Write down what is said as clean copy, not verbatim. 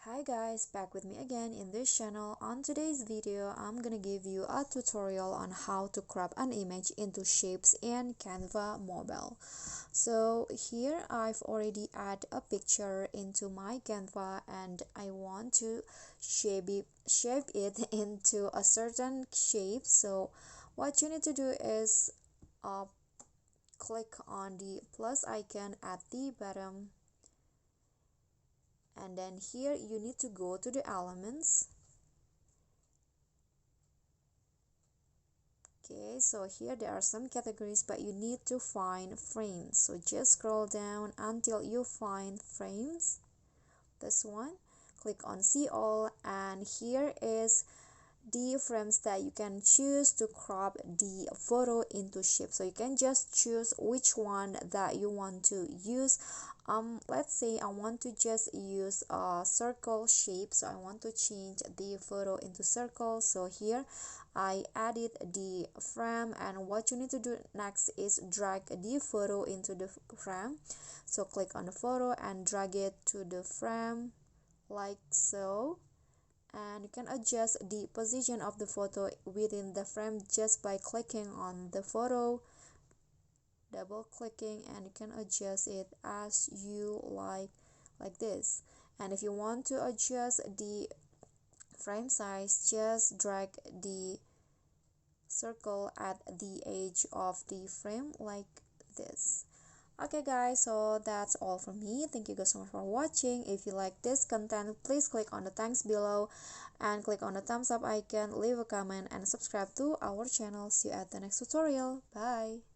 Hi guys, back with me again in this channel. On today's video, I'm gonna give you a tutorial on how to crop an image into shapes in Canva Mobile. So here I've already add a picture into my Canva and I want to shape it into a certain shape. So what you need to do is click on the plus icon at the bottom, and then here you need to go to the elements. Okay, so here there are some categories, but you need to find frames. So just scroll down until you find frames, this one, click on see all, and here is the frames that you can choose to crop the photo into shape. So you can just choose which one that you want to use. Let's say I want to just use a circle shape, so I want to change the photo into circle. So here I added the frame, and what you need to do next is drag the photo into the frame. So click on the photo and drag it to the frame like so, and you can adjust the position of the photo within the frame just by clicking on the photo, double clicking, and you can adjust it as you like this. And if you want to adjust the frame size, just drag the circle at the edge of the frame like this. Okay guys, so that's all from me. Thank you guys so much for watching. If you like this content, please click on the thanks below and click on the thumbs up icon, leave a comment and subscribe to our channel. See you at the next tutorial. Bye.